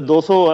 200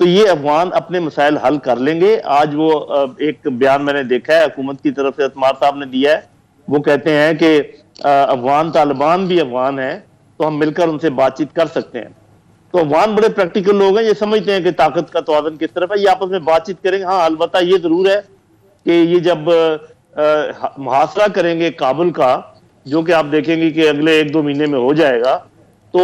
تو یہ افغان اپنے مسائل حل کر لیں گے. آج وہ ایک بیان میں نے دیکھا ہے حکومت کی طرف سے اتمار صاحب نے دیا ہے, وہ کہتے ہیں کہ افغان طالبان بھی افغان ہیں تو ہم مل کر ان سے بات چیت کر سکتے ہیں. تو افغان بڑے پریکٹیکل لوگ ہیں, یہ سمجھتے ہیں کہ طاقت کا توازن کس طرف ہے, یہ آپس میں بات چیت کریں گے. ہاں البتہ یہ ضرور ہے کہ یہ جب محاصرہ کریں گے کابل کا, جو کہ آپ دیکھیں گے کہ اگلے 1-2 مہینے میں ہو جائے گا, تو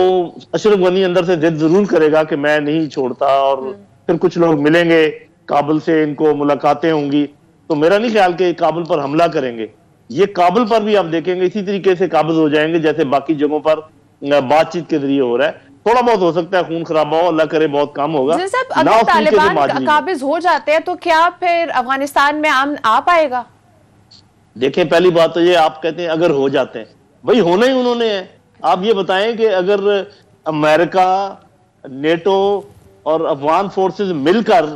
اشرف غنی اندر سے ضد ضرور کرے گا کہ میں نہیں چھوڑتا, اور پھر کچھ لوگ ملیں گے کابل سے, ان کو ملاقاتیں ہوں گی. تو میرا نہیں خیال کہ کابل پر حملہ کریں گے. یہ کابل پر بھی آپ دیکھیں گے اسی طریقے سے قابض ہو جائیں گے جیسے باقی جگہوں پر بات چیت کے ذریعے ہو رہا ہے. تھوڑا بہت ہو سکتا ہے خون خرابہ ہو, اللہ کرے بہت کم ہوگا. اگر طالبان قابض ہو جاتے ہیں تو کیا پھر افغانستان میں امن آ پائے گا؟ دیکھیں پہلی بات تو یہ آپ کہتے ہیں اگر ہو جاتے ہیں, بھائی ہونا ہی انہوں نے ہے. آپ یہ بتائیں کہ اگر امریکہ, نیٹو اور افغان فورسز مل کر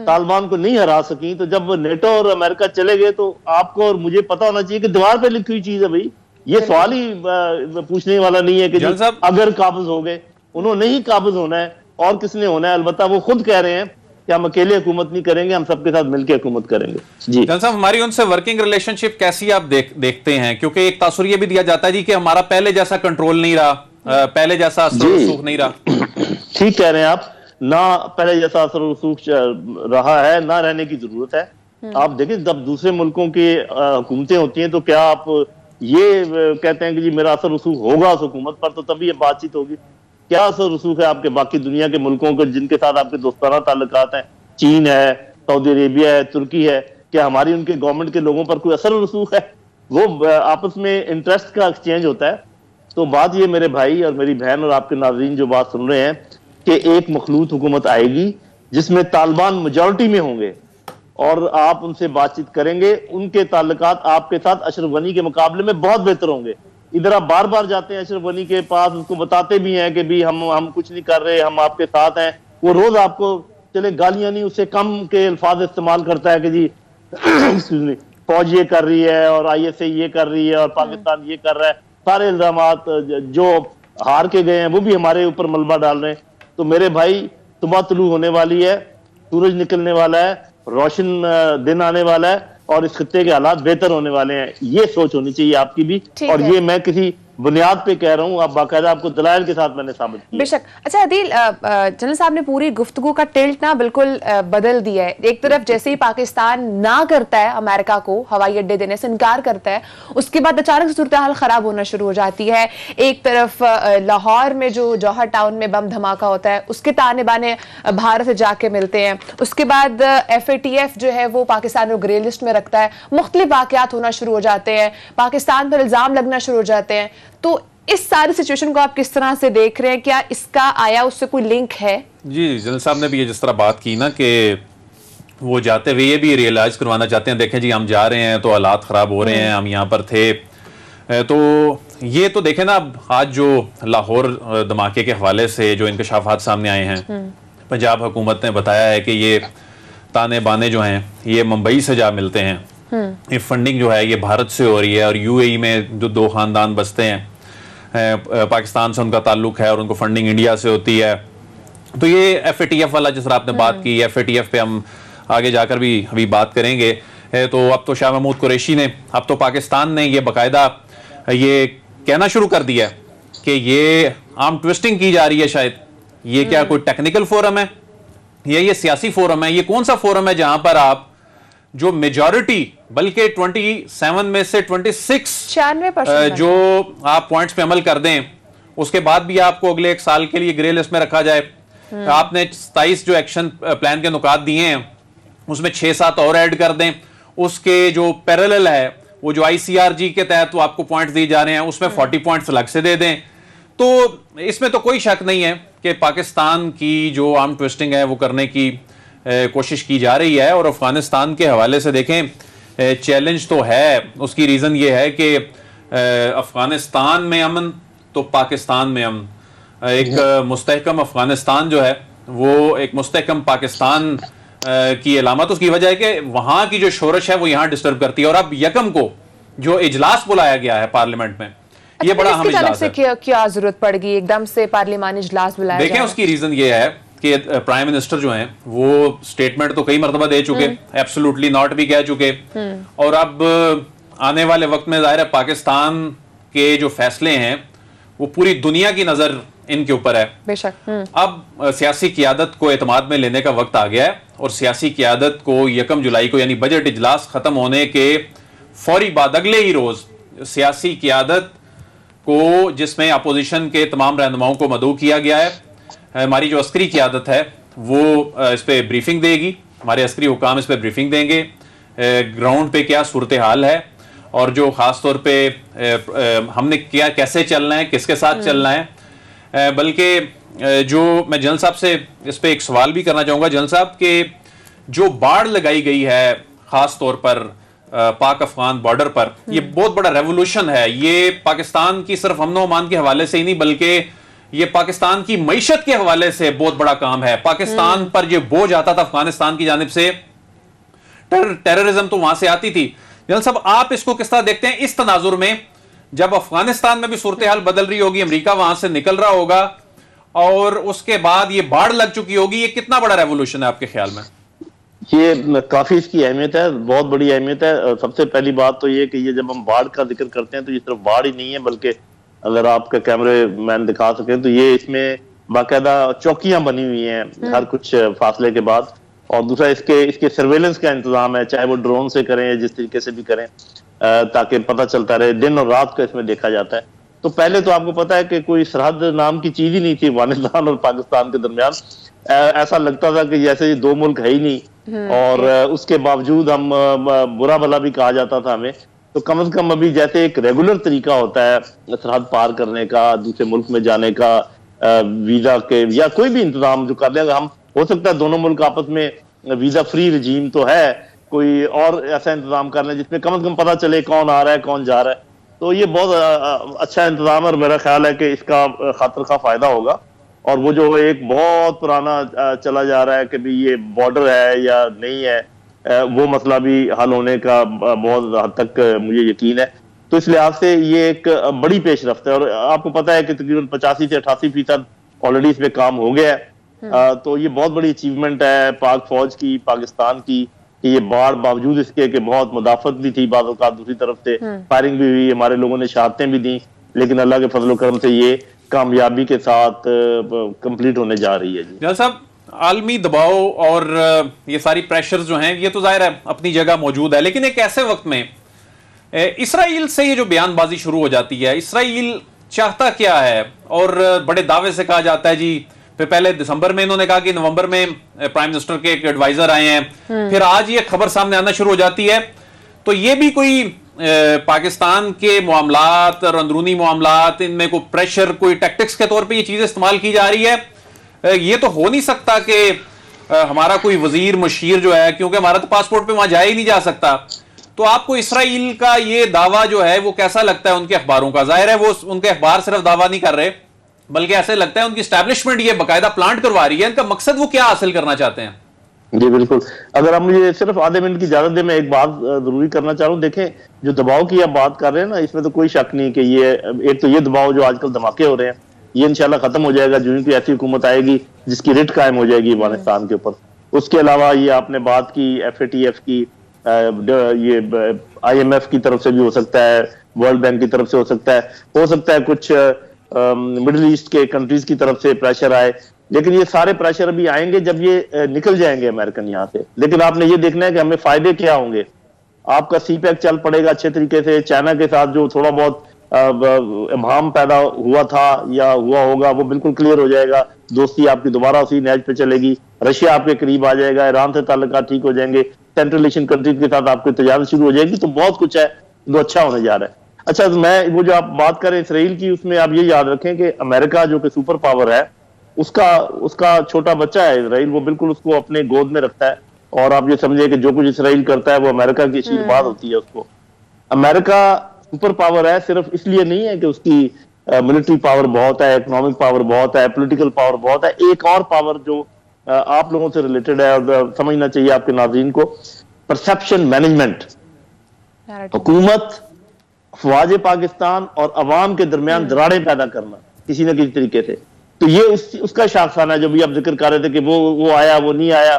طالبان کو نہیں ہرا سکیں, تو جب نیٹو اور امریکہ چلے گئے تو آپ کو اور مجھے پتا ہونا چاہیے کہ دیوار پہ لکھی ہوئی چیز ہے بھائی. یہ سوال ہی پوچھنے والا نہیں ہے کہ جی اگر قابض ہو گئے. انہوں نے ہی قابض ہونا ہے, اور کس نے ہونا ہے. البتہ وہ خود کہہ رہے ہیں کہ ہم اکیلے حکومت نہیں کریں گے, ہم سب کے ساتھ مل کے حکومت کریں گے. جی جان صاحب, ہماری ان سے ورکنگ ریلیشن شپ کیسی آپ دیکھتے ہیں؟ کیونکہ ایک تاثر یہ بھی دیا جاتا ہے جی کہ ہمارا پہلے جیسا کنٹرول نہیں رہا, پہلے جیسا اثر و رسوخ نہیں رہا. ٹھیک کہہ رہے ہیں آپ, نہ پہلے جیسا اثر و رسوخ رہا ہے, نہ رہنے کی ضرورت ہے. آپ دیکھیں جب دوسرے ملکوں کی حکومتیں ہوتی ہیں تو کیا آپ یہ کہتے ہیں کہ جی میرا اثر رسوخ ہوگا اس حکومت پر, تو تبھی یہ بات چیت ہوگی. کیا اثر رسوخ ہے آپ کے باقی دنیا کے ملکوں کو جن کے ساتھ آپ کے دوستانہ تعلقات ہیں؟ چین ہے, سعودی عربیہ ہے, ترکی ہے. کیا ہماری ان کے گورنمنٹ کے لوگوں پر کوئی اثر و رسوخ ہے؟ وہ آپس میں انٹرسٹ کا ایکسچینج ہوتا ہے. تو بات یہ میرے بھائی اور میری بہن اور آپ کے ناظرین جو بات سن رہے ہیں کہ ایک مخلوط حکومت آئے گی جس میں طالبان میجورٹی میں ہوں گے, اور آپ ان سے بات چیت کریں گے. ان کے تعلقات آپ کے ساتھ اشرف غنی کے مقابلے میں بہت بہتر ہوں گے. ادھر آپ بار بار جاتے ہیں اشرف غنی کے پاس, اس کو بتاتے بھی ہیں کہ بھی ہم کچھ نہیں کر رہے, ہم آپ کے ساتھ ہیں. وہ روز آپ کو چلے گالیاں نہیں, اس سے کم کے الفاظ استعمال کرتا ہے کہ جی فوج یہ کر رہی ہے, اور آئی ایس اے یہ کر رہی ہے, اور پاکستان یہ کر رہا ہے. سارے الزامات جو ہار کے گئے ہیں وہ بھی ہمارے اوپر ملبہ ڈال رہے ہیں. تو میرے بھائی صبح طلوع ہونے والی ہے, سورج نکلنے والا ہے, روشن دن آنے والا ہے, اور اس خطے کے حالات بہتر ہونے والے ہیں. یہ سوچ ہونی چاہیے آپ کی بھی, اور یہ میں کسی بنیاد پہ کہہ رہا ہوں, آپ باقاعدہ آپ کو دلائل کے ساتھ میں نے ثابت کیا. بے شک. اچھا عدیل, جنرل صاحب نے پوری گفتگو کا ٹلٹ نا بالکل بدل دیا ہے. ایک طرف جیسے ہی پاکستان نہ کرتا ہے امریکہ کو ہوائی اڈے دینے سے انکار کرتا ہے, اس کے بعد اچانک سے صورتحال خراب ہونا شروع ہو جاتی ہے. ایک طرف لاہور میں جو جوہر ٹاؤن میں بم دھماکہ ہوتا ہے, اس کے تانے بانے بھارت سے جا کے ملتے ہیں. اس کے بعد FATF جو ہے وہ پاکستان کو گرے لسٹ میں رکھتا ہے. مختلف واقعات ہونا شروع ہو جاتے ہیں, پاکستان پر الزام لگنا شروع ہو جاتے ہیں. تو اس ساری سچویشن کو آپ کس طرح سے دیکھ رہے ہیں؟ کیا اس کا آیا اس سے کوئی لنک ہے؟ جی جنرل صاحب نے بھی یہ جس طرح بات کی نا کہ وہ جاتے ہوئے یہ بھی ریئلائز کروانا چاہتے ہیں, دیکھیں جی ہم جا رہے ہیں تو حالات خراب ہو رہے ہیں, ہم یہاں پر تھے. تو یہ تو دیکھیں نا, اب آج جو لاہور دھماکے کے حوالے سے جو انکشافات سامنے آئے ہیں, پنجاب حکومت نے بتایا ہے کہ یہ تانے بانے جو ہیں یہ ممبئی سے جا ملتے ہیں. یہ فنڈنگ جو ہے یہ بھارت سے ہو رہی ہے, اور UAE میں جو 2 خاندان بستے ہیں, پاکستان سے ان کا تعلق ہے, اور ان کو فنڈنگ انڈیا سے ہوتی ہے. تو یہ FATF والا جس طرح آپ نے بات کی, FATF پہ ہم آگے جا کر بھی ابھی بات کریں گے. تو اب تو شاہ محمود قریشی نے, اب تو پاکستان نے یہ باقاعدہ یہ کہنا شروع کر دیا ہے کہ یہ آرم ٹویسٹنگ کی جا رہی ہے. شاید یہ کیا کوئی ٹیکنیکل فورم ہے یا یہ سیاسی فورم ہے؟ یہ کون سا فورم ہے جہاں پر آپ جو میجورٹی, بلکہ 27 میں سے 96 جو آپ پوائنٹس پہ عمل کر دیں, اس کے بعد بھی آپ کو اگلے 1 سال کے لیے گرے لسٹ میں رکھا جائے. آپ نے 27 جو ایکشن پلان کے نکات دیے ہیں اس میں 6-7 اور ایڈ کر دیں. اس کے جو پیرالل ہے وہ جو ICRG کے تحت وہ آپ کو پوائنٹس دیے جا رہے ہیں, اس میں 40 پوائنٹس الگ سے دے دیں. تو اس میں تو کوئی شک نہیں ہے کہ پاکستان کی جو آرم ٹویسٹنگ ہے وہ کرنے کی کوشش کی جا رہی ہے. اور افغانستان کے حوالے سے دیکھیں چیلنج تو ہے, اس کی ریزن یہ ہے کہ افغانستان میں امن تو پاکستان میں امن. ایک مستحکم افغانستان جو ہے وہ ایک مستحکم پاکستان کی علامت, اس کی وجہ ہے کہ وہاں کی جو شورش ہے وہ یہاں ڈسٹرب کرتی ہے. اور اب یکم کو جو اجلاس بلایا گیا ہے پارلیمنٹ میں, یہ بڑا اہم اجلاس ہے. کیا ضرورت پڑ گئی ایک دم سے پارلیمانی اجلاس بلایا؟ دیکھیں اس کی ریزن یہ ہے کہ پرائم منسٹر جو ہیں وہ سٹیٹمنٹ تو کئی مرتبہ دے چکے, ایبسولوٹلی ناٹ بھی کہہ چکے, اور اب آنے والے وقت میں ظاہر ہے پاکستان کے جو فیصلے ہیں وہ پوری دنیا کی نظر ان کے اوپر ہے. بے شک. اب سیاسی قیادت کو اعتماد میں لینے کا وقت آ گیا ہے, اور سیاسی قیادت کو 1 جولائی کو یعنی بجٹ اجلاس ختم ہونے کے فوری بعد اگلے ہی روز سیاسی قیادت کو, جس میں اپوزیشن کے تمام رہنماؤں کو مدعو کیا گیا ہے, ہماری جو عسکری قیادت ہے وہ اس پہ بریفنگ دے گی, ہمارے عسکری حکام اس پہ بریفنگ دیں گے, گراؤنڈ پہ کیا صورتحال ہے, اور جو خاص طور پہ ہم نے کیا کیسے چلنا ہے, کس کے ساتھ چلنا ہے. بلکہ جو میں جنرل صاحب سے اس پہ ایک سوال بھی کرنا چاہوں گا جنرل صاحب, کہ جو باڑ لگائی گئی ہے خاص طور پر پاک افغان بارڈر پر, یہ بہت بڑا ریولوشن ہے. یہ پاکستان کی صرف امن و امان کے حوالے سے ہی نہیں بلکہ یہ پاکستان کی معیشت کے حوالے سے بہت بڑا کام ہے. پاکستان پر جو بوجھ آتا تھا افغانستان کی جانب سے, ٹیررزم تو وہاں سے آتی تھی. جنرل صاحب آپ اس کو کس طرح دیکھتے ہیں اس تناظر میں, جب افغانستان میں بھی صورتحال بدل رہی ہوگی, امریکہ وہاں سے نکل رہا ہوگا, اور اس کے بعد یہ باڑ لگ چکی ہوگی, یہ کتنا بڑا ریولوشن ہے آپ کے خیال میں؟ یہ کافی اس کی اہمیت ہے, بہت بڑی اہمیت ہے. سب سے پہلی بات تو یہ کہ یہ جب ہم باڑ کا ذکر کرتے ہیں تو یہ صرف باڑ ہی نہیں ہے, بلکہ اگر آپ کے کیمرے مین دکھا سکیں تو یہ اس میں باقاعدہ چوکیاں بنی ہوئی ہیں ہر کچھ فاصلے کے بعد, اور دوسرا اس کے سرویلنس کا انتظام ہے, چاہے وہ ڈرون سے کریں یا جس طریقے سے بھی کریں, تاکہ پتہ چلتا رہے, دن اور رات کا اس میں دیکھا جاتا ہے. تو پہلے تو آپ کو پتا ہے کہ کوئی سرحد نام کی چیز ہی نہیں تھی افغانستان اور پاکستان کے درمیان. ایسا لگتا تھا کہ جیسے یہ 2 ملک ہے ہی نہیں, اور اس کے باوجود ہم برا بھلا بھی کہا جاتا تھا ہمیں. تو کم از کم ابھی جیسے ایک ریگولر طریقہ ہوتا ہے سرحد پار کرنے کا, دوسرے ملک میں جانے کا, ویزا کے یا کوئی بھی انتظام جو کر لیں, اگر ہم ہو سکتا ہے دونوں ملک آپس میں ویزا فری رجیم تو ہے, کوئی اور ایسا انتظام کر لیں جس میں کم از کم پتہ چلے کون آ رہا ہے کون جا رہا ہے. تو یہ بہت اچھا انتظام ہے, اور میرا خیال ہے کہ اس کا خاطر خواہ فائدہ ہوگا. اور وہ جو ایک بہت پرانا چلا جا رہا ہے کہ بھی یہ بارڈر ہے یا نہیں ہے, وہ مسئلہ بھی حل ہونے کا بہت حد تک مجھے یقین ہے. تو اس لحاظ سے یہ ایک بڑی پیش رفت ہے, اور آپ کو پتا ہے کہ تقریباً 85 سے 88% آلریڈی اس پہ کام ہو گیا ہے. تو یہ بہت بڑی اچیومنٹ ہے پاک فوج کی, پاکستان کی, کہ یہ باڑ باوجود اس کے کہ بہت مدافعت بھی تھی بعض اوقات, دوسری طرف سے فائرنگ بھی ہوئی, ہمارے لوگوں نے شہادتیں بھی دیں, لیکن اللہ کے فضل و کرم سے یہ کامیابی کے ساتھ کمپلیٹ ہونے جا رہی ہے. جی جنرل صاحب, عالمی دباؤ اور یہ ساری پریشر جو ہیں یہ تو ظاہر ہے اپنی جگہ موجود ہے, لیکن ایک ایسے وقت میں اسرائیل سے یہ جو بیان بازی شروع ہو جاتی ہے, اسرائیل چاہتا کیا ہے؟ اور بڑے دعوے سے کہا جاتا ہے جی, پھر پہلے دسمبر میں انہوں نے کہا کہ نومبر میں پرائم منسٹر کے ایک ایڈوائزر آئے ہیں, پھر آج یہ خبر سامنے آنا شروع ہو جاتی ہے. تو یہ بھی کوئی پاکستان کے معاملات اور اندرونی معاملات, ان میں کوئی پریشر, کوئی ٹیکٹکس کے طور پہ یہ چیز استعمال کی جا رہی ہے. یہ تو ہو نہیں سکتا کہ ہمارا کوئی وزیر مشیر جو ہے, کیونکہ ہمارا تو پاسپورٹ پہ وہاں جایا ہی نہیں جا سکتا. تو آپ کو اسرائیل کا یہ دعویٰ جو ہے وہ کیسا لگتا ہے ان کے اخباروں کا؟ ظاہر ہے وہ ان کے اخبار صرف دعویٰ نہیں کر رہے, بلکہ ایسے لگتا ہے ان کی اسٹیبلشمنٹ یہ باقاعدہ پلانٹ کروا رہی ہے. ان کا مقصد وہ کیا حاصل کرنا چاہتے ہیں؟ جی بالکل, اگر آپ مجھے صرف آدھے منٹ کی اجازت دیں, میں ایک بات ضروری کرنا چاہ رہا ہوں. دیکھیں جو دباؤ کی آپ بات کر رہے ہیں نا, اس میں تو کوئی شک نہیں کہ یہ ایک تو یہ دباؤ جو آج کل دھماکے ہو رہے ہیں یہ انشاءاللہ ختم ہو جائے گا جو کی ایسی حکومت آئے گی جس کی رٹ قائم ہو جائے گی افغانستان کے اوپر. اس کے علاوہ یہ آپ نے بات کی FATF کی, یہ IMF کی طرف سے بھی ہو سکتا ہے, ورلڈ بینک کی طرف سے ہو سکتا ہے کچھ مڈل ایسٹ کے کنٹریز کی طرف سے پریشر آئے, لیکن یہ سارے پریشر بھی آئیں گے جب یہ نکل جائیں گے امریکن یہاں سے. لیکن آپ نے یہ دیکھنا ہے کہ ہمیں فائدے کیا ہوں گے. آپ کا CPEC چل پڑے گا اچھے طریقے سے, چائنا کے ساتھ جو تھوڑا بہت ابہام پیدا ہوا تھا یا ہوا ہوگا وہ بالکل کلیئر ہو جائے گا, دوستی آپ کی دوبارہ اسی نیج پہ چلے گی, رشیا آپ کے قریب آ جائے گا, ایران سے تعلقات ٹھیک ہو جائیں گے, سینٹرل ایشین کنٹریز کے ساتھ آپ کی تجارت شروع ہو جائے گی. تو بہت کچھ ہے جو اچھا ہونے جا رہا ہے. اچھا میں وہ جو آپ بات کریں اسرائیل کی, اس میں آپ یہ یاد رکھیں کہ امریکہ جو کہ سپر پاور ہے اس کا چھوٹا بچہ ہے اسرائیل, وہ بالکل اس کو اپنے گود میں رکھتا ہے, اور آپ یہ سمجھے کہ جو کچھ اسرائیل کرتا ہے وہ امریکہ کی آشیرواد ہوتی ہے اس کو. امریکہ سپر پاور ہے صرف اس لیے نہیں ہے کہ اس کی ملٹری پاور بہت ہے, اکنامک پاور بہت ہے, پولیٹیکل پاور بہت ہے. ایک اور پاور جو آپ لوگوں سے ریلیٹڈ ہے اور سمجھنا چاہیے آپ کے ناظرین کو, پرسپشن مینجمنٹ. حکومت, افواج پاکستان اور عوام کے درمیان دراڑیں پیدا کرنا کسی نہ کسی طریقے سے, تو یہ اس کا شاخسانہ ہے جو بھی آپ ذکر کر رہے تھے کہ وہ آیا وہ نہیں آیا،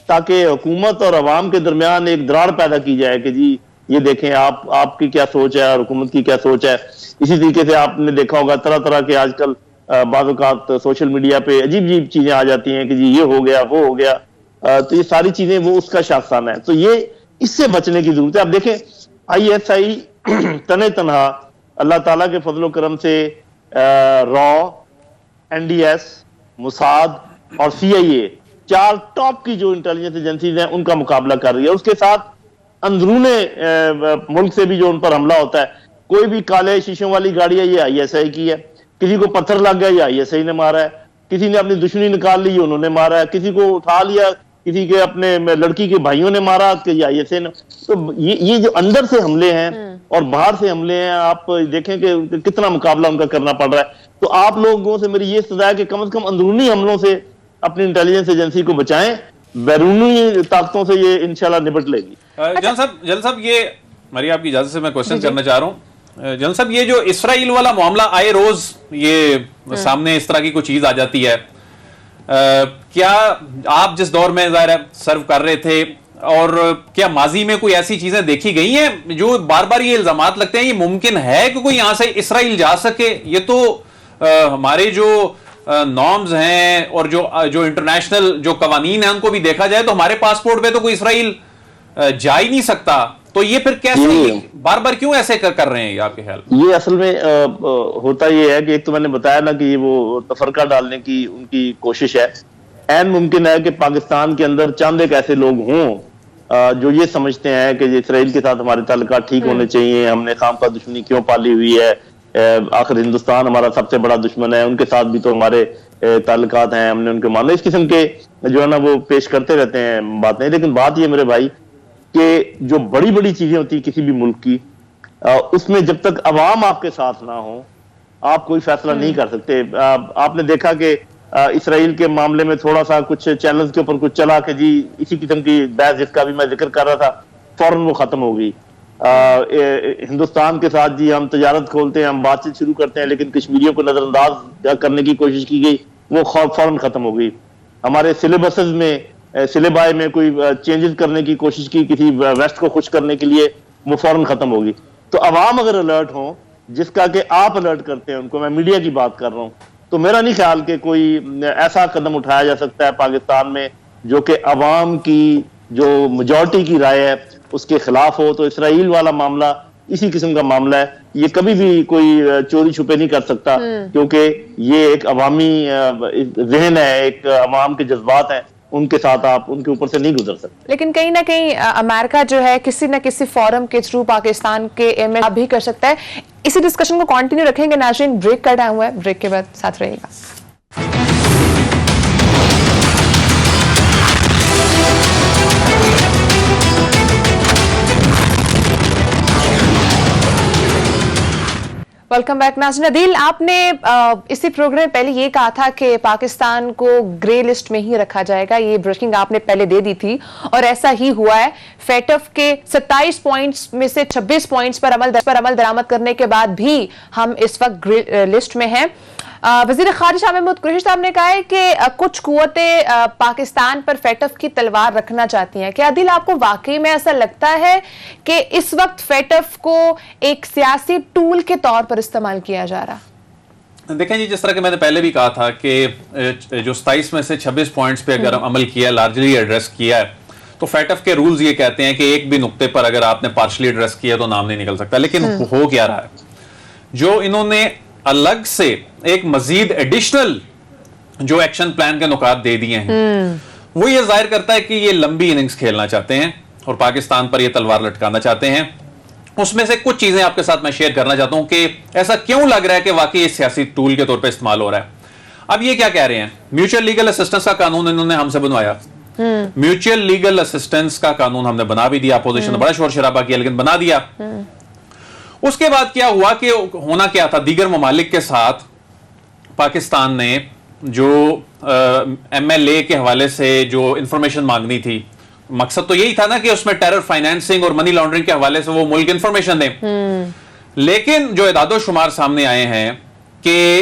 تاکہ حکومت اور عوام کے درمیان ایک دراڑ پیدا کی جائے کہ جی یہ دیکھیں آپ کی کیا سوچ ہے اور حکومت کی کیا سوچ ہے. اسی طریقے سے آپ نے دیکھا ہوگا طرح طرح کے آج کل بعض اوقات سوشل میڈیا پہ عجیب عجیب چیزیں آ جاتی ہیں کہ جی یہ ہو گیا وہ ہو گیا، تو یہ ساری چیزیں وہ اس کا شاخسانہ ہے. تو یہ اس سے بچنے کی ضرورت ہے. اب دیکھیں ISI تنہا تنہا اللہ تعالیٰ کے فضل و کرم سے را، NDS، موساد اور CIA 4 ٹاپ کی جو انٹیلیجنس ایجنسیز ہیں ان کا مقابلہ کر رہی ہے. اس کے ساتھ اندرون ملک سے بھی جو ان پر حملہ ہوتا ہے، کوئی بھی کالے شیشوں والی گاڑی ہے یہ ISI کی ہے، کسی کو پتھر لگ گیا یہ ISI نے مارا ہے، کسی نے اپنی دشمنی نکال لی یہ انہوں نے مارا ہے، کسی کو اٹھا لیا کسی کے اپنے لڑکی کے بھائیوں نے مارا کہ یہ ISI نے. تو یہ جو اندر سے حملے ہیں اور باہر سے حملے ہیں، آپ دیکھیں کہ کتنا مقابلہ ان کا کرنا پڑ رہا ہے. تو آپ لوگوں سے میری یہ استدعا ہے کہ کم از کم اندرونی حملوں سے اپنی انٹیلیجنس ایجنسی کو بچائیں، بیرونی طاقتوں سے یہ انشاءاللہ نبٹ لے گی. جنرل صاحب یہ میری آپ کی اجازت سے میں کوشچن کرنا چاہ رہا ہوں. جنرل صاحب یہ جو اسرائیل والا معاملہ آئے روز یہ سامنے اس طرح کی کوئی چیز آ جاتی ہے، کیا آپ جس دور میں ظاہر سرو کر رہے تھے اور کیا ماضی میں کوئی ایسی چیزیں دیکھی گئی ہیں جو بار بار یہ الزامات لگتے ہیں یہ ممکن ہے کہ کوئی یہاں سے اسرائیل جا سکے؟ یہ تو ہمارے جو نارمز ہیں اور جو انٹرنیشنل جو قوانین ہیں ان کو بھی دیکھا جائے تو ہمارے پاسپورٹ پہ تو کوئی اسرائیل جا ہی نہیں سکتا. تو یہ پھر کیسے بار بار کیوں ایسے کر رہے ہیں آپ کے خیال؟ یہ اصل میں ہوتا یہ ہے کہ ایک تو میں نے بتایا نا کہ یہ وہ تفرقہ ڈالنے کی ان کی کوشش ہے. عین ممکن ہے کہ پاکستان کے اندر چند ایک ایسے لوگ ہوں جو یہ سمجھتے ہیں کہ اسرائیل کے ساتھ ہمارے تعلقات ٹھیک ہونے چاہیے، ہم نے خام خواہ دشمنی کیوں پالی ہوئی ہے، آخر ہندوستان ہمارا سب سے بڑا دشمن ہے، ان کے ساتھ بھی تو ہمارے تعلقات ہیں، ہم نے ان کے ماننا. اس قسم کے جو ہے نا وہ پیش کرتے رہتے ہیں باتیں. لیکن بات یہ میرے بھائی کہ جو بڑی بڑی چیزیں ہوتی ہیں کسی بھی ملک کی، اس میں جب تک عوام آپ کے ساتھ نہ ہو آپ کوئی فیصلہ نہیں کر سکتے. آپ نے دیکھا کہ اسرائیل کے معاملے میں تھوڑا سا کچھ چینلز کے اوپر کچھ چلا کہ جی اسی قسم کی بحث جس کا بھی میں ذکر کر رہا تھا فوراً وہ ختم ہو گئی. ہندوستان کے ساتھ جی ہم تجارت کھولتے ہیں، ہم بات چیت شروع کرتے ہیں، لیکن کشمیریوں کو نظر انداز کرنے کی کوشش کی گئی، وہ فوراً ختم ہو گئی. ہمارے سلیبسز میں سلیبائی میں کوئی چینجز کرنے کی کوشش کی کسی ویسٹ کو خوش کرنے کے لیے، وہ فوراً ختم ہوگی. تو عوام اگر الرٹ ہوں جس کا کہ آپ الرٹ کرتے ہیں ان کو، میں میڈیا کی بات کر رہا ہوں، تو میرا نہیں خیال کہ کوئی ایسا قدم اٹھایا جا سکتا ہے پاکستان میں جو کہ عوام کی جو میجورٹی کی رائے ہے اس کے خلاف ہو. تو اسرائیل والا معاملہ اسی قسم کا معاملہ ہے، یہ کبھی بھی کوئی چوری چھپے نہیں کر سکتا، کیونکہ یہ ایک عوامی ذہن ہے، ایک عوام کے جذبات ہیں، ان کے ساتھ آپ ان کے اوپر سے نہیں گزر سکتے. لیکن کہیں نہ کہیں امریکہ جو ہے کسی نہ کسی فورم کے تھرو پاکستان کے امیج بھی کر سکتا ہے. اسی ڈسکشن کو کنٹینیو رکھیں گے. ناظرین بریک کا ٹائم ہوا ہے، بریک کے بعد ساتھ رہے گا. Welcome back. ناظرین عدیل، آپ نے اسی پروگرام پہلے یہ کہا تھا کہ پاکستان کو گرے لسٹ میں ہی رکھا جائے گا، یہ بریکنگ آپ نے پہلے دے دی تھی اور ایسا ہی ہوا ہے. فیٹف کے 27 پوائنٹس میں سے 26 پوائنٹس پر عمل درآمد کرنے کے بعد بھی ہم اس وقت گرے لسٹ میں ہیں. وزیر خارجہ شاہ محمود قریشی صاحب نے کہا ہے کہ کچھ قوتیں پاکستان پر فیٹف کی تلوار رکھنا چاہتی ہیں. کیا عدیل آپ کو واقعی میں ایسا لگتا ہے کہ اس وقت فیٹف کو ایک سیاسی ٹول کے طور پر استعمال کیا جا رہا؟ دیکھیں جی، جس طرح کہ میں نے پہلے بھی کہا تھا کہ جو 27 میں سے 26 پوائنٹس پہ اگر عمل کیا، لارجلی ایڈریس کیا ہے، تو فیٹف کے رولز یہ کہتے ہیں کہ ایک بھی نقطے پر اگر آپ نے پارشلی ایڈریس کیا تو نام نہیں نکل سکتا. لیکن ہو کیا رہا ہے، جو انہوں نے الگ سے ایک مزید ایڈیشنل جو ایکشن پلان کے نکات دے دیے ہیں، وہ یہ ظاہر کرتا ہے کہ یہ لمبی اننگز کھیلنا چاہتے ہیں اور پاکستان پر یہ تلوار لٹکانا چاہتے ہیں. اس میں سے کچھ چیزیں آپ کے ساتھ میں شیئر کرنا چاہتا ہوں کہ ایسا کیوں لگ رہا ہے کہ واقعی اس سیاسی ٹول کے طور پہ استعمال ہو رہا ہے. اب یہ کیا کہہ رہے ہیں، میوچل لیگل اسسٹنس کا قانون انہوں نے ہم سے بنوایا. میوچل لیگل اسسٹنس کا قانون ہم نے بنا بھی دیا، اپوزیشن نے بڑا شور شرابہ کیا لیکن بنا دیا. اس کے بعد کیا ہوا کہ ہونا کیا تھا، دیگر ممالک کے ساتھ پاکستان نے جو MLA کے حوالے سے جو انفارمیشن مانگنی تھی، مقصد تو یہی تھا نا کہ اس میں ٹیرر فائنینسنگ اور منی لانڈرنگ کے حوالے سے وہ ملک انفارمیشن دیں. لیکن جو اعداد و شمار سامنے آئے ہیں کہ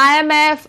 IMF,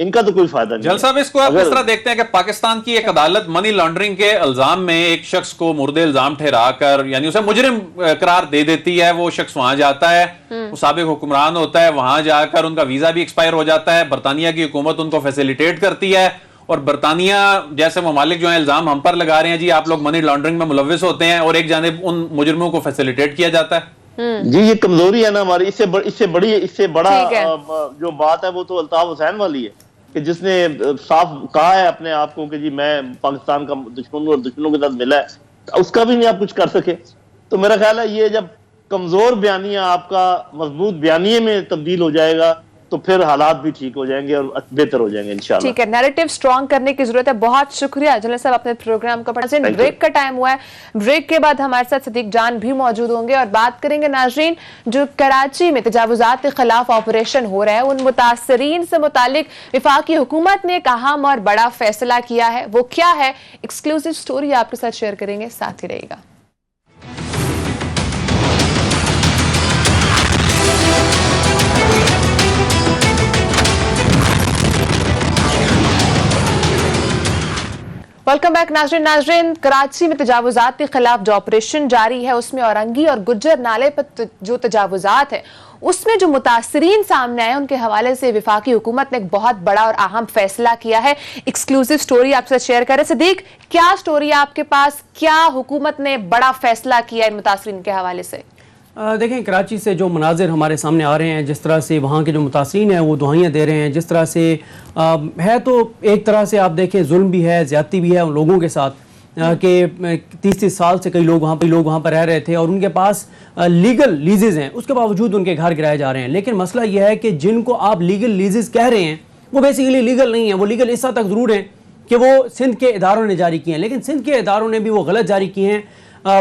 ان کا تو کوئی فائدہ نہیں جل صاحب اس کو آپ اگر- کس طرح دیکھتے ہیں کہ پاکستان کی ایک عدالت منی لانڈرنگ کے الزام میں ایک شخص کو مرد الزام ٹھہرا کر یعنی اسے مجرم قرار دے دیتی ہے، وہ شخص وہاں جاتا ہے، وہ سابق حکمران ہوتا ہے، وہاں جا کر ان کا ویزا بھی ایکسپائر ہو جاتا ہے، برطانیہ کی حکومت ان کو فیسیلیٹیٹ کرتی ہے، اور برطانیہ جیسے ممالک جو ہیں الزام ہم پر لگا رہے ہیں جی آپ لوگ منی لانڈرنگ میں ملوث ہوتے ہیں، اور ایک جانب ان مجرموں کو فیسیلیٹیٹ کیا جاتا ہے۔ جی یہ کمزوری ہے نا ہماری، اس سے بڑا ٹھیک ہے۔ جو بات ہے وہ تو الطاف حسین والی ہے کہ جس نے صاف کہا ہے اپنے آپ کو کہ جی میں پاکستان کا دشمن اور دشمنوں کے ساتھ ملا ہے، اس کا بھی نہیں آپ کچھ کر سکے۔ تو میرا خیال ہے یہ جب کمزور بیانیہ آپ کا مضبوط بیانیے میں تبدیل ہو جائے گا تو پھر حالات بھی ٹھیک ہو جائیں گے اور بہتر ہو جائیں گے انشاءاللہ۔ ٹھیک ہے، نیریٹو سٹرونگ کرنے کی ضرورت ہے۔ بہت شکریہ جنرل صاحب اپنے پروگرام کو پڑھا۔ بریک کا ٹائم ہوا ہے، بریک کے بعد ہمارے ساتھ صدیق جان بھی موجود ہوں گے اور بات کریں گے ناظرین جو کراچی میں تجاوزات کے خلاف آپریشن ہو رہا ہے ان متاثرین سے متعلق وفاقی حکومت نے ایک اہم اور بڑا فیصلہ کیا ہے، وہ کیا ہے؟ ایکسکلوسیو سٹوری آپ کے ساتھ شیئر کریں گے، ساتھ ہی رہے گا۔ ویلکم بیک ناظرین کراچی میں تجاوزات کے خلاف جو آپریشن جاری ہے اس میں اورنگی اور گجر نالے پر جو تجاوزات ہیں اس میں جو متاثرین سامنے آئے ان کے حوالے سے وفاقی حکومت نے ایک بہت بڑا اور اہم فیصلہ کیا ہے۔ ایکسکلوسیو سٹوری آپ سے شیئر کریں۔ صدیق کیا سٹوری ہے آپ کے پاس؟ کیا حکومت نے بڑا فیصلہ کیا ان متاثرین کے حوالے سے؟ دیکھیں کراچی سے جو مناظر ہمارے سامنے آ رہے ہیں، جس طرح سے وہاں کے جو متاثرین ہیں وہ دعائیاں دے رہے ہیں، جس طرح سے ہے تو ایک طرح سے آپ دیکھیں ظلم بھی ہے، زیادتی بھی ہے ان لوگوں کے ساتھ کہ 30 سال سے کئی لوگ وہاں پر رہ رہے تھے اور ان کے پاس لیگل لیزز ہیں، اس کے باوجود ان کے گھر گرائے جا رہے ہیں۔ لیکن مسئلہ یہ ہے کہ جن کو آپ لیگل لیزز کہہ رہے ہیں وہ بیسیکلی لیگل نہیں ہیں، وہ لیگل اس حد تک ضرور ہیں کہ وہ سندھ کے اداروں نے جاری کیے ہیں، لیکن سندھ کے اداروں نے بھی وہ غلط جاری کیے ہیں۔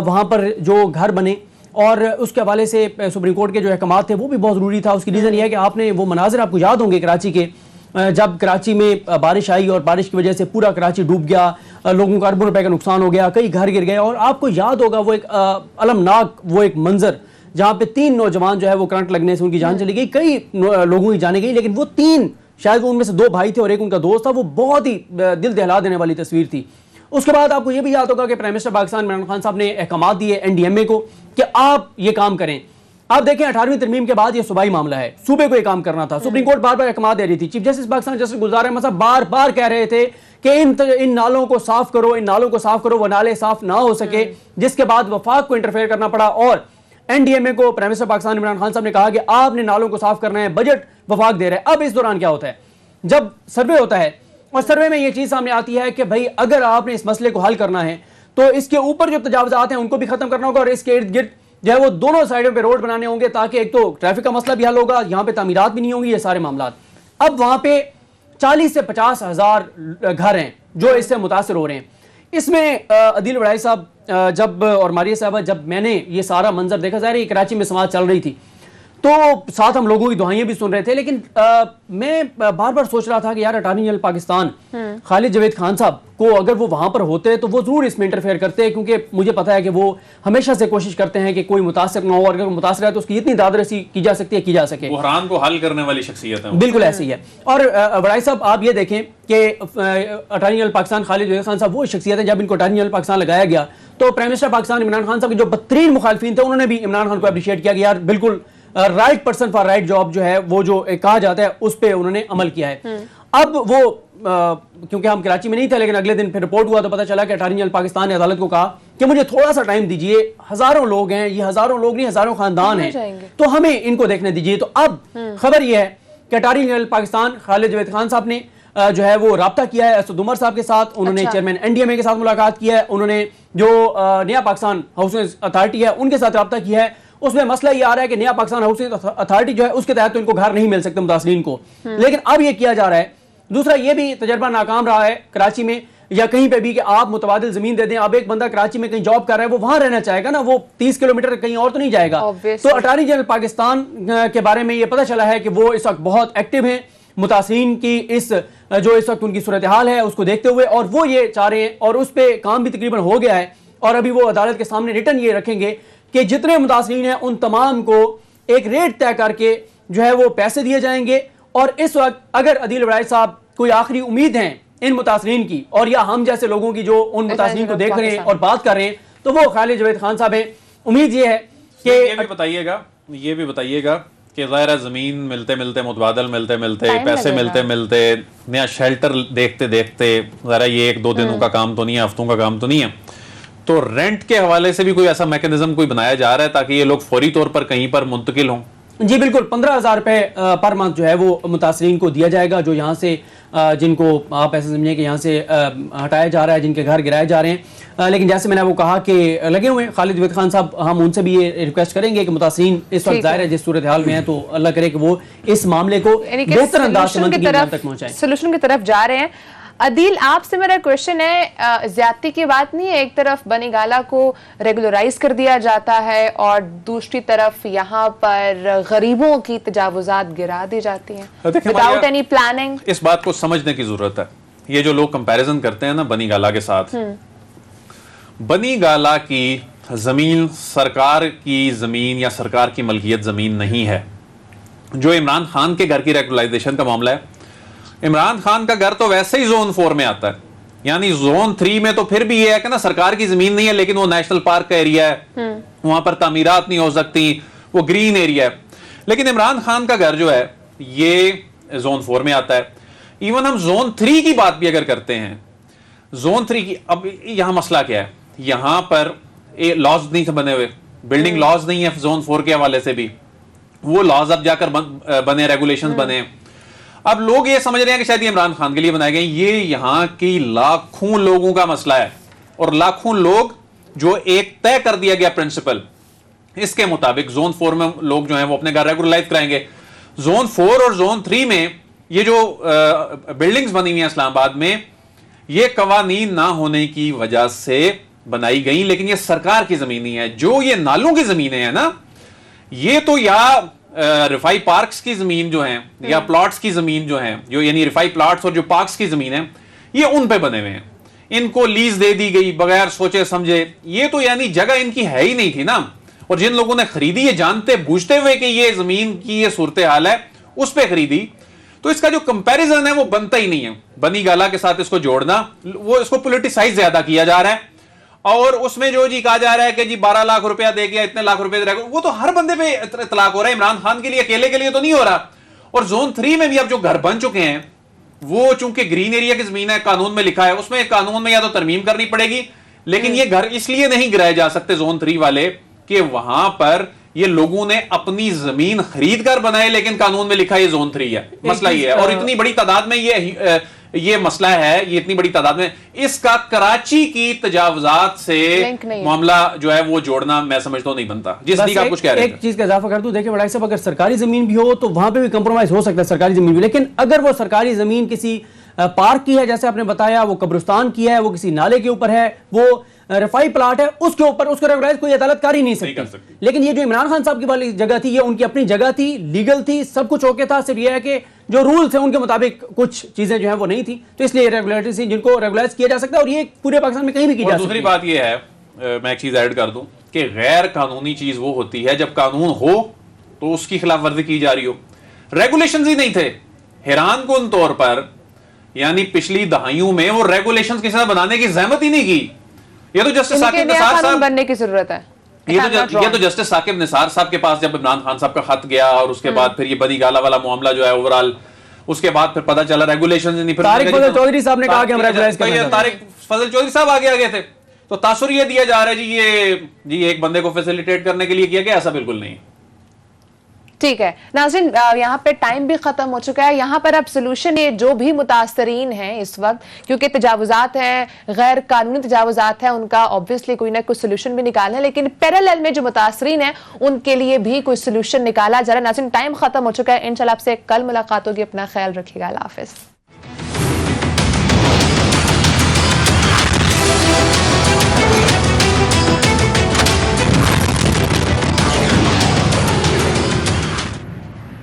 وہاں پر جو گھر بنے اور اس کے حوالے سے سپریم کورٹ کے جو احکامات تھے وہ بھی بہت ضروری تھا۔ اس کی ریزن یہ ہے کہ آپ نے وہ مناظر آپ کو یاد ہوں گے کراچی کے، جب کراچی میں بارش آئی اور بارش کی وجہ سے پورا کراچی ڈوب گیا، لوگوں کا اربوں روپے کا نقصان ہو گیا، کئی گھر گر گئے، اور آپ کو یاد ہوگا وہ ایک المناک وہ ایک منظر جہاں پہ 3 نوجوان جو ہے وہ کرنٹ لگنے سے ان کی جان چلی گئی، کئی لوگوں کی جانیں گئی، لیکن وہ 3 شاید ان میں سے 2 بھائی تھے اور ایک ان کا دوست تھا، وہ بہت ہی دل دہلا دینے والی تصویر تھی۔ اس کے بعد آپ کو یہ بھی یاد ہوگا کہ پرائم منسٹر پاکستان عمران خان صاحب نے احکامات دیے NDMA کو کہ آپ یہ کام کریں۔ آپ دیکھیں 18ویں ترمیم کے بعد یہ صوبائی معاملہ ہے، صوبے کو یہ کام کرنا تھا۔ سپریم کورٹ بار بار احکامات دے رہی تھی، chief justice Pakistan justice Gulzar Ahmed صاحب بار بار کہہ رہے تھے کہ ان نالوں کو صاف کرو، ان نالوں کو صاف کرو، وہ نالے صاف نہ ہو سکے، جس کے بعد وفاق کو انٹرفیئر کرنا پڑا اور NDMA کو پرائم منسٹر پاکستان عمران خان صاحب نے کہا کہ آپ نے نالوں کو صاف کرنا ہے، بجٹ وفاق دے رہے ہیں۔ اب اس دوران کیا ہوتا ہے، جب سروے ہوتا ہے اور سروے میں یہ چیز سامنے آتی ہے کہ بھائی اگر آپ نے اس مسئلے کو حل کرنا ہے تو اس کے اوپر جو تجاوزات ہیں ان کو بھی ختم کرنا ہوگا اور اس کے ارد گرد جو ہے وہ دونوں سائڈوں پہ روڈ بنانے ہوں گے تاکہ ایک تو ٹریفک کا مسئلہ بھی حل ہوگا، یہاں پہ تعمیرات بھی نہیں ہوں گی، یہ سارے معاملات۔ اب وہاں پہ 40 سے 50 ہزار گھر ہیں جو اس سے متاثر ہو رہے ہیں۔ اس میں عدیل وڑائی صاحب جب اور ماریہ صاحبہ جب میں نے یہ سارا منظر دیکھا، ظاہر ہے کراچی میں سماعت چل رہی تھی تو ساتھ ہم لوگوں کی دعائیں بھی سن رہے تھے، لیکن میں بار بار سوچ رہا تھا کہ یار اٹارنی جنرل پاکستان خالد جاوید خان صاحب کو اگر وہ وہاں پر ہوتے تو وہ ضرور اس میں انٹرفیئر کرتے، کیونکہ مجھے پتا ہے کہ وہ ہمیشہ سے کوشش کرتے ہیں کہ کوئی متاثر نہ ہو، اور اگر متاثر ہے تو اس کی اتنی داد رسی کی جا سکتی ہے کی جا سکے۔ بحران کو حل کرنے والی شخصیت ہے، بالکل ایسے ہی ہے۔ اور وڑائی صاحب آپ یہ دیکھیں کہ اٹارنی جنرل پاکستان خالد جاوید خان صاحب وہ شخصیت ہے، جب ان کو اٹارنی جنرل پاکستان لگایا گیا تو پرائم منسٹر پاکستان عمران خان صاحب کے جو بدترین مخالفین تھے انہوں نے بھی عمران خان کو اپریشیٹ کیا کہ یار بالکل right person for right job جو ہے وہ جو کہا جاتا ہے اس پہ انہوں نے عمل کیا ہے۔ اب وہ کیونکہ ہم کراچی میں نہیں تھے لیکن اگلے دن پھر رپورٹ ہوا تو پتہ چلا کہ اٹارنی جنرل پاکستان نے عدالت کو کہا کہ مجھے تھوڑا سا ٹائم دیجئے، ہزاروں لوگ ہیں، یہ ہزاروں لوگ نہیں ہزاروں خاندان ہیں تو ہمیں ان کو دیکھنے دیجئے۔ تو اب خبر یہ ہے کہ اٹارنی جنرل پاکستان خالد جاوید خان صاحب نے جو ہے وہ رابطہ کیا ہے اسد عمر صاحب کے ساتھ، انہوں نے چیئرمین NDMA کے ساتھ ملاقات کی ہے، انہوں نے جو نیا پاکستان ہاؤسنگ اتھارٹی ہے ان کے ساتھ رابطہ کیا ہے۔ اس میں مسئلہ یہ آ رہا ہے کہ نیا پاکستان ہاؤسنگ اتھارٹی جو ہے اس کے تحت تو ان کو گھر نہیں مل سکتے متاثرین کو، لیکن اب یہ کیا جا رہا ہے۔ دوسرا یہ بھی تجربہ ناکام رہا ہے کراچی میں یا کہیں پہ بھی کہ آپ متبادل زمین دے دیں، اب ایک بندہ کراچی میں کہیں جاب کر رہا ہے وہ وہاں رہنا چاہے گا نا، وہ 30 کلومیٹر کہیں اور تو نہیں جائے گا۔ تو اٹارنی جنرل پاکستان کے بارے میں یہ پتہ چلا ہے کہ وہ اس وقت بہت ایکٹیو ہیں متاثرین کی جو اس وقت ان کی صورتحال ہے اس کو دیکھتے ہوئے، اور وہ یہ چاہ رہے ہیں اور اس پہ کام بھی تقریباً ہو گیا ہے، اور ابھی وہ عدالت کے سامنے ریٹن یہ رکھیں گے کہ جتنے متاثرین ہیں ان تمام کو ایک ریٹ طے کر کے جو ہے وہ پیسے دیے جائیں گے۔ اور اس وقت اگر عدیل وڑائی صاحب کوئی آخری امید ہیں ان متاثرین کی، اور یا ہم جیسے لوگوں کی جو ان متاثرین کو دیکھ رہے ہیں اور بات کر رہے ہیں، تو وہ خالد جاوید خان صاحب ہیں. امید یہ ہے کہ یہ بھی بتائیے گا کہ ظاہر زمین ملتے ملتے، متبادل ملتے ملتے، پیسے ملتے ملتے، نیا شیلٹر دیکھتے دیکھتے، ظاہر یہ 1-2 دنوں کا کام تو نہیں ہے، ہفتوں کا کام تو نہیں ہے، تو رینٹ کے حوالے سے بھی کوئی ایسا میکنزم کوئی بنایا جا رہا ہے تاکہ یہ لوگ فوری طور پر کہیں پر منتقل ہوں؟ جی بالکل، 15,000 روپے پر منتھ جو ہے وہ متاثرین کو دیا جائے گا، جو یہاں سے جن کو آپ ایسے سمجھیں کہ یہاں سے ہٹایا جا رہا ہے، جن کے گھر گرائے جا رہے ہیں. لیکن جیسے میں نے وہ کہا کہ لگے ہوئے ہیں خالد جاوید خان صاحب، ہم ان سے بھی یہ ریکویسٹ کریں گے کہ متاثرین اس وقت ظاہر ہے جس صورتحال میں ہیں، تو اللہ کرے کہ وہ اس معاملے کو بہتر انداز سے منطقی انداز تک پہنچائیں. سولوشن کی طرف جا رہے ہیں. عدیل، آپ سے میرا کوشچن ہے، زیادتی کی بات نہیں ہے، ایک طرف بنی گالہ کو ریگولرائز کر دیا جاتا ہے اور دوسری طرف یہاں پر غریبوں کی تجاوزات گرا دی جاتی ہیں وداؤٹ اینی پلاننگ. اس بات کو سمجھنے کی ضرورت ہے. یہ جو لوگ کمپیریزن کرتے ہیں نا بنی گالہ کے ساتھ، بنی گالہ کی زمین سرکار کی زمین یا سرکار کی ملکیت زمین نہیں ہے. جو عمران خان کے گھر کی ریگولائزیشن کا معاملہ ہے، عمران خان کا گھر تو ویسے ہی زون 4 میں آتا ہے، یعنی زون 3 میں تو پھر بھی یہ ہے کہ نا سرکار کی زمین نہیں ہے لیکن وہ نیشنل پارک کا ایریا ہے، وہاں پر تعمیرات نہیں ہو سکتی، وہ گرین ایریا ہے. لیکن عمران خان کا گھر جو ہے یہ زون 4 میں آتا ہے. ایون ہم زون 3 کی بات بھی اگر کرتے ہیں، زون 3 کی، اب یہاں مسئلہ کیا ہے، یہاں پر لاز نہیں تھے بنے ہوئے، بلڈنگ لاز نہیں ہے زون 4 کے حوالے سے بھی، وہ لاز اب جا کر بنے، ریگولیشنز بنے. اب لوگ یہ سمجھ رہے ہیں کہ شاید یہ عمران خان کے لیے بنائے گئے. یہ یہاں کی لاکھوں لوگوں کا مسئلہ ہے، اور لاکھوں لوگ جو ایک طے کر دیا گیا پرنسپل، اس کے مطابق زون 4 میں لوگ جو ہیں وہ اپنے گھر ریگولرائز کرائیں گے. زون 4 اور زون 3 میں یہ جو بلڈنگز بنی ہوئی ہیں اسلام آباد میں، یہ قوانین نہ ہونے کی وجہ سے بنائی گئی، لیکن یہ سرکار کی زمین نہیں ہے. جو یہ نالوں کی زمینیں ہیں نا، یہ تو یا رفائی پارکس کی زمین جو ہیں یا پلاٹس کی زمین جو ہیں، جو یعنی رفائی پلاٹس اور جو پارکس کی زمین ہے، یہ ان پہ بنے ہوئے ہیں، ان کو لیز دے دی گئی بغیر سوچے سمجھے. یہ تو یعنی جگہ ان کی ہے ہی نہیں تھی نا، اور جن لوگوں نے خریدی یہ جانتے بوجھتے ہوئے کہ یہ زمین کی یہ صورتحال ہے، اس پہ خریدی. تو اس کا جو کمپیریزن ہے وہ بنتا ہی نہیں ہے. بنی گالہ کے ساتھ اس کو جوڑنا، وہ اس کو پولیٹیسائز زیادہ کیا جا رہا ہے، اور اس میں جو جی کہا جا رہا ہے کہ جی 12 لاکھ روپیہ دے گیا، اتنے لاکھ روپے دے گا، وہ تو ہر بندے پہ اطلاق ہو رہا ہے، عمران خان کے لیے اکیلے کے لیے تو نہیں ہو رہا. اور زون 3 میں بھی اب جو گھر بن چکے ہیں، وہ چونکہ گرین ایریا کی زمین ہے، قانون میں لکھا ہے، اس میں قانون میں یا تو ترمیم کرنی پڑے گی، لیکن یہ گھر اس لیے نہیں گرائے جا سکتے زون 3 والے کہ وہاں پر یہ لوگوں نے اپنی زمین خرید کر بنائے، لیکن قانون میں لکھا ہے یہ زون 3 ہے. مسئلہ یہ ہے، اور اتنی بڑی تعداد میں یہ مسئلہ ہے، یہ اتنی بڑی تعداد میں اس کا کراچی کی تجاوزات سے معاملہ جو ہے وہ جوڑنا میں سمجھتا ہوں نہیں بنتا. جس لیے آپ کچھ کہہ رہے ہیں، ایک چیز کا اضافہ کر دوں، دیکھیں بڑائی صاحب، اگر سرکاری زمین بھی ہو تو وہاں پہ بھی کمپرومائز ہو سکتا ہے، سرکاری زمین بھی، لیکن اگر وہ سرکاری زمین کسی پارک کی ہے، جیسے آپ نے بتایا، وہ قبرستان کی ہے، وہ کسی نالے کے اوپر ہے، وہ رفائی پلاٹ ہے، اس کے اوپر اس کو ریگولائز کوئی عدالت کر ہی نہیں سکتی. لیکن یہ جو عمران خان صاحب کی والی جگہ تھی، یہ ان کی اپنی جگہ تھی، لیگل تھی، سب کچھ اوکے تھا، صرف یہ ہے کہ جو رولز ہیں ان کے مطابق کچھ چیزیں جو ہیں وہ نہیں تھی، تو اس لیے ریگولیٹری تھی جن کو ریگولائز کیا جا سکتا ہے، اور یہ پورے پاکستان میں کہیں بھی کی جا سکتی ہے. دوسری بات یہ ہے، میں ایک چیز ایڈ کر دوں کہ غیر قانونی چیز وہ ہوتی ہے جب قانون ہو تو اس کی خلاف ورزی کی جا رہی ہو. ریگولیشنز ہی نہیں تھے، حیران کن طور پر، یعنی پچھلی دہائیوں میں وہ ریگولیشنز کسی طرح بنانے کی زحمت ہی نہیں کی. یہ تو جسٹس ثاقب نثار صاحب بننے کی ضرورت ہے. یہ تو جسٹس ثاقب نثار صاحب کے پاس جب عمران خان صاحب کا خط گیا، اور اس کے بعد پھر یہ بنی گالہ والا معاملہ جو ہے اوورال، اس کے بعد پھر پتہ چلا ریگولیشنز نہیں. طارق فضل چودھری صاحب نے کہا کہ ہم ریگولائز کریں گے، طارق فضل چودھری صاحب آگے آگے تھے. تو تاثر یہ دیا جا رہا ہے جی ایک بندے کو فیسیلیٹیٹ کرنے کے لیے کیا گیا، ایسا بالکل نہیں. ٹھیک ہے ناظرین، یہاں پہ ٹائم بھی ختم ہو چکا ہے. یہاں پر اب سلوشن یہ جو بھی متاثرین ہیں اس وقت، کیونکہ تجاوزات ہیں، غیر قانونی تجاوزات ہیں، ان کا obviously کوئی نہ کوئی سلوشن بھی نکالنا ہے، لیکن پیرالل میں جو متاثرین ہیں ان کے لیے بھی کوئی سلوشن نکالا جا رہا ہے. ناظرین ٹائم ختم ہو چکا ہے، انشاءاللہ آپ سے کل ملاقات ہوگی. اپنا خیال رکھیے گا. اللہ حافظ.